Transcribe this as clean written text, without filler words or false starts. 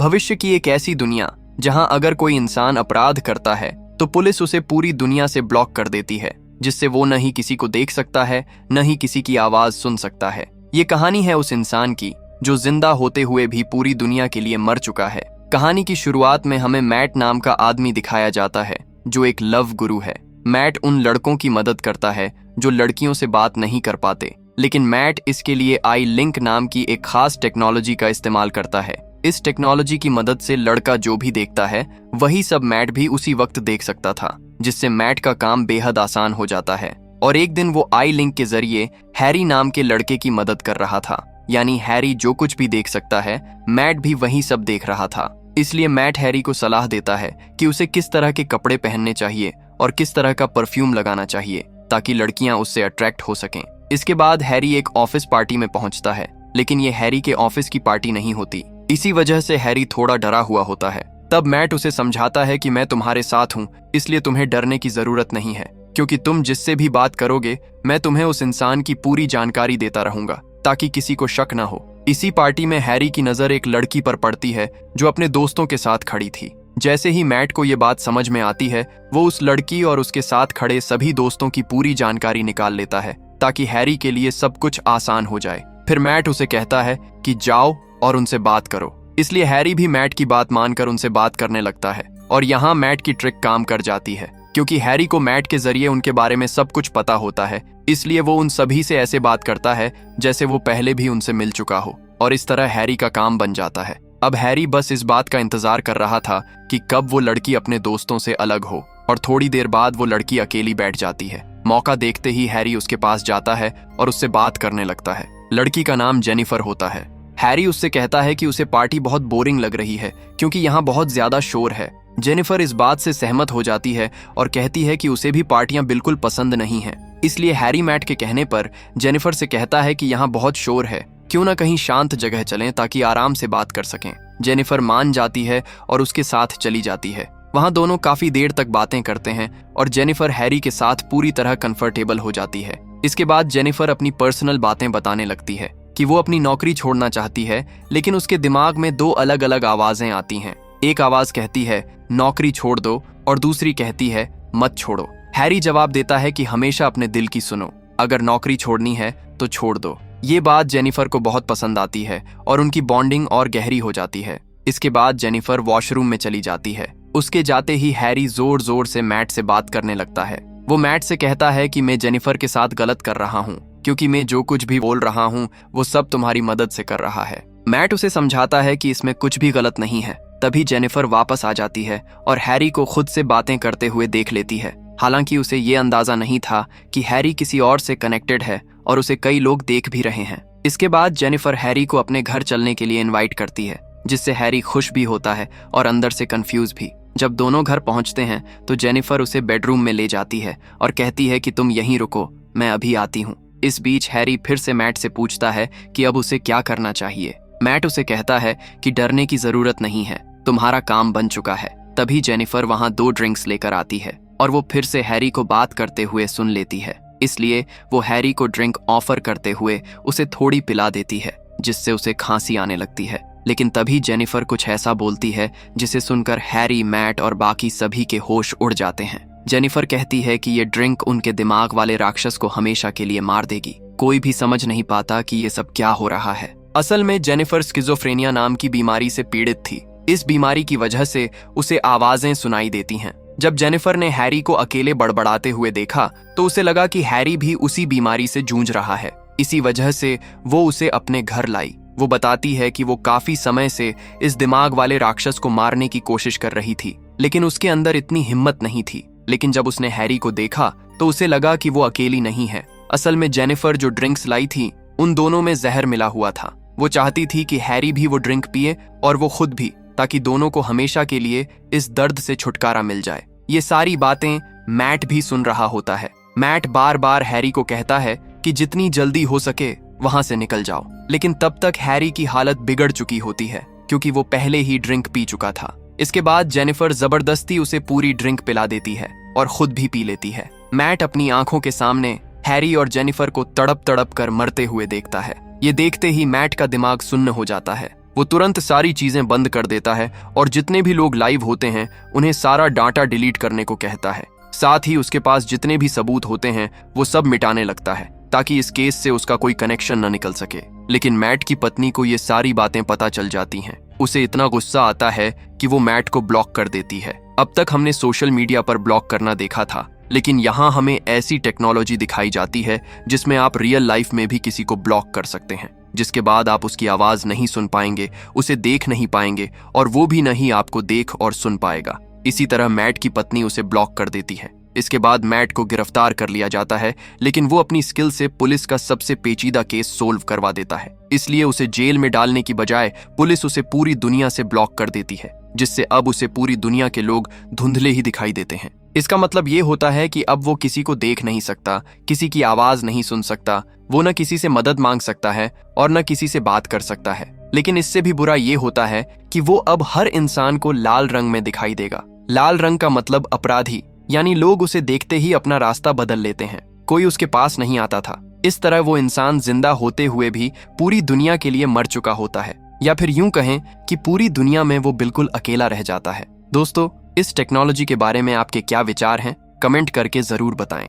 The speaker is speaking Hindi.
भविष्य की एक ऐसी दुनिया जहां अगर कोई इंसान अपराध करता है तो पुलिस उसे पूरी दुनिया से ब्लॉक कर देती है, जिससे वो न ही किसी को देख सकता है न ही किसी की आवाज सुन सकता है। ये कहानी है उस इंसान की जो जिंदा होते हुए भी पूरी दुनिया के लिए मर चुका है। कहानी की शुरुआत में हमें मैट नाम का आदमी दिखाया जाता है जो एक लव गुरु है। मैट उन लड़कों की मदद करता है जो लड़कियों से बात नहीं कर पाते, लेकिन मैट इसके लिए आई लिंक नाम की एक खास टेक्नोलॉजी का इस्तेमाल करता है। इस टेक्नोलॉजी की मदद से लड़का जो भी देखता है वही सब मैट भी उसी वक्त देख सकता था, जिससे मैट का काम बेहद आसान हो जाता है। और एक दिन वो आई लिंक के जरिए हैरी नाम के लड़के की मदद कर रहा था, यानी हैरी जो कुछ भी देख सकता है मैट भी वही सब देख रहा था। इसलिए मैट हैरी को सलाह देता है कि उसे किस तरह के कपड़े पहनने चाहिए और किस तरह का परफ्यूम लगाना चाहिए ताकि लड़कियां उससे अट्रैक्ट हो सकें। इसके बाद हैरी एक ऑफिस पार्टी में पहुंचता है, लेकिन ये हैरी के ऑफिस की पार्टी नहीं होती। इसी वजह से हैरी थोड़ा डरा हुआ होता है। तब मैट उसे समझाता है कि मैं तुम्हारे साथ हूँ, इसलिए तुम्हें डरने की जरूरत नहीं है, क्योंकि तुम जिससे भी बात करोगे मैं तुम्हें उस इंसान की पूरी जानकारी देता रहूंगा ताकि किसी को शक ना हो। इसी पार्टी में हैरी की नजर एक लड़की पर पड़ती है जो अपने दोस्तों के साथ खड़ी थी। जैसे ही मैट को ये बात समझ में आती है, वो उस लड़की और उसके साथ खड़े सभी दोस्तों की पूरी जानकारी निकाल लेता है ताकि हैरी के लिए सब कुछ आसान हो जाए। फिर मैट उसे कहता है कि जाओ और उनसे बात करो। इसलिए हैरी भी मैट की बात मानकर उनसे बात करने लगता है। और यहाँ मैट की ट्रिक काम कर जाती है, क्योंकि हैरी को मैट के जरिए उनके बारे में सब कुछ पता होता है। इसलिए वो उन सभी से ऐसे बात करता है जैसे वो पहले भी उनसे मिल चुका हो, और इस तरह हैरी का काम बन जाता है। अब हैरी बस इस बात का इंतजार कर रहा था कि कब वो लड़की अपने दोस्तों से अलग हो, और थोड़ी देर बाद वो लड़की अकेली बैठ जाती है। मौका देखते ही हैरी उसके पास जाता है और उससे बात करने लगता है। लड़की का नाम जेनिफर होता है। हैरी उससे कहता है कि उसे पार्टी बहुत बोरिंग लग रही है क्योंकि यहाँ बहुत ज्यादा शोर है। जेनिफर इस बात से सहमत हो जाती है और कहती है कि उसे भी पार्टियां बिल्कुल पसंद नहीं हैं। इसलिए हैरी मैट के कहने पर जेनिफर से कहता है कि यहाँ बहुत शोर है, क्यों ना कहीं शांत जगह चलें ताकि आराम से बात कर सकें। जेनिफर मान जाती है और उसके साथ चली जाती है। वहाँ दोनों काफी देर तक बातें करते हैं और जेनिफर हैरी के साथ पूरी तरह कंफर्टेबल हो जाती है। इसके बाद जेनिफर अपनी पर्सनल बातें बताने लगती है कि वो अपनी नौकरी छोड़ना चाहती है, लेकिन उसके दिमाग में दो अलग अलग आवाजें आती हैं। एक आवाज कहती है नौकरी छोड़ दो और दूसरी कहती है मत छोड़ो। हैरी जवाब देता है कि हमेशा अपने दिल की सुनो, अगर नौकरी छोड़नी है तो छोड़ दो। ये बात जेनिफर को बहुत पसंद आती है और उनकी बॉन्डिंग और गहरी हो जाती है। इसके बाद जेनिफर वॉशरूम में चली जाती है। उसके जाते ही हैरी जोर जोर से मैट से बात करने लगता है। वो मैट से कहता है कि मैं जेनिफर के साथ गलत कर रहा हूँ, क्योंकि मैं जो कुछ भी बोल रहा हूँ वो सब तुम्हारी मदद से कर रहा है। मैट उसे समझाता है कि इसमें कुछ भी गलत नहीं है। तभी जेनिफर वापस आ जाती है और हैरी को खुद से बातें करते हुए देख लेती है। हालांकि उसे ये अंदाजा नहीं था कि हैरी किसी और से कनेक्टेड है और उसे कई लोग देख भी रहे हैं। इसके बाद जेनिफर हैरी को अपने घर चलने के लिए इनवाइट करती है, जिससे हैरी खुश भी होता है और अंदर से कंफ्यूज भी। जब दोनों घर पहुंचते हैं तो जेनिफर उसे बेडरूम में ले जाती है और कहती है कि तुम यहीं रुको, मैं अभी आती हूँ। इस बीच हैरी फिर से मैट से पूछता है कि अब उसे क्या करना चाहिए। मैट उसे कहता है कि डरने की जरूरत नहीं है, तुम्हारा काम बन चुका है। तभी जेनिफर वहां 2 ड्रिंक्स लेकर आती है और वो फिर से हैरी को बात करते हुए सुन लेती है। इसलिए वो हैरी को ड्रिंक ऑफर करते हुए उसे थोड़ी पिला देती है, जिससे उसे खांसी आने लगती है। लेकिन तभी जेनिफर कुछ ऐसा बोलती है जिसे सुनकर हैरी, मैट और बाकी सभी के होश उड़ जाते हैं। जेनिफर कहती है कि ये ड्रिंक उनके दिमाग वाले राक्षस को हमेशा के लिए मार देगी। कोई भी समझ नहीं पाता कि ये सब क्या हो रहा है। असल में जेनिफर स्किज़ोफ्रेनिया नाम की बीमारी से पीड़ित थी। इस बीमारी की वजह से उसे आवाजें सुनाई देती हैं। जब जेनिफर ने हैरी को अकेले बड़बड़ाते हुए देखा तो उसे लगा कि हैरी भी उसी बीमारी से जूझ रहा है। इसी वजह से वो उसे अपने घर लाई। वो बताती है कि वो काफी समय से इस दिमाग वाले राक्षस को मारने की कोशिश कर रही थी, लेकिन उसके अंदर इतनी हिम्मत नहीं थी। लेकिन जब उसने हैरी को देखा तो उसे लगा कि वो अकेली नहीं है। असल में जेनिफर जो ड्रिंक्स लाई थी उन दोनों में जहर मिला हुआ था। वो चाहती थी कि हैरी भी वो ड्रिंक पिए और वो खुद भी, ताकि दोनों को हमेशा के लिए इस दर्द से छुटकारा मिल जाए। ये सारी बातें मैट भी सुन रहा होता है। मैट बार बार हैरी को कहता है कि जितनी जल्दी हो सके वहां से निकल जाओ, लेकिन तब तक हैरी की हालत बिगड़ चुकी होती है क्योंकि वो पहले ही ड्रिंक पी चुका था। इसके बाद जेनिफर जबरदस्ती उसे पूरी ड्रिंक पिला देती है और खुद भी पी लेती है। मैट अपनी आंखों के सामने हैरी और जेनिफर को तड़प तड़प कर मरते हुए देखता है। ये देखते ही मैट का दिमाग सुन्न हो जाता है। वो तुरंत सारी चीजें बंद कर देता है और जितने भी लोग लाइव होते हैं उन्हें सारा डाटा डिलीट करने को कहता है। साथ ही उसके पास जितने भी सबूत होते हैं वो सब मिटाने लगता है ताकि इस केस से उसका कोई कनेक्शन न निकल सके। लेकिन मैट की पत्नी को ये सारी बातें पता चल जाती हैं। उसे इतना गुस्सा आता है कि वो मैट को ब्लॉक कर देती है। अब तक हमने सोशल मीडिया पर ब्लॉक करना देखा था, लेकिन यहाँ हमें ऐसी टेक्नोलॉजी दिखाई जाती है जिसमें आप रियल लाइफ में भी किसी को ब्लॉक कर सकते हैं, जिसके बाद आप उसकी आवाज नहीं सुन पाएंगे, उसे देख नहीं पाएंगे और वो भी नहीं आपको देख और सुन पाएगा। इसी तरह मैट की पत्नी उसे ब्लॉक कर देती है। इसके बाद मैट को गिरफ्तार कर लिया जाता है, लेकिन वो अपनी स्किल से पुलिस का सबसे पेचीदा केस सोल्व करवा देता है। इसलिए उसे जेल में डालने की बजाय पुलिस उसे पूरी दुनिया से ब्लॉक कर देती है, जिससे अब उसे पूरी दुनिया के लोग धुंधले ही दिखाई देते हैं। इसका मतलब ये होता है कि अब वो किसी को देख नहीं सकता, किसी की आवाज नहीं सुन सकता, वो न किसी से मदद मांग सकता है और न किसी से बात कर सकता है। लेकिन इससे भी बुरा ये होता है कि वो अब हर इंसान को लाल रंग में दिखाई देगा। लाल रंग का मतलब अपराधी, यानी लोग उसे देखते ही अपना रास्ता बदल लेते हैं। कोई उसके पास नहीं आता था। इस तरह वो इंसान जिंदा होते हुए भी पूरी दुनिया के लिए मर चुका होता है, या फिर यूं कहें कि पूरी दुनिया में वो बिल्कुल अकेला रह जाता है। दोस्तों, इस टेक्नोलॉजी के बारे में आपके क्या विचार हैं? कमेंट करके जरूर बताएं।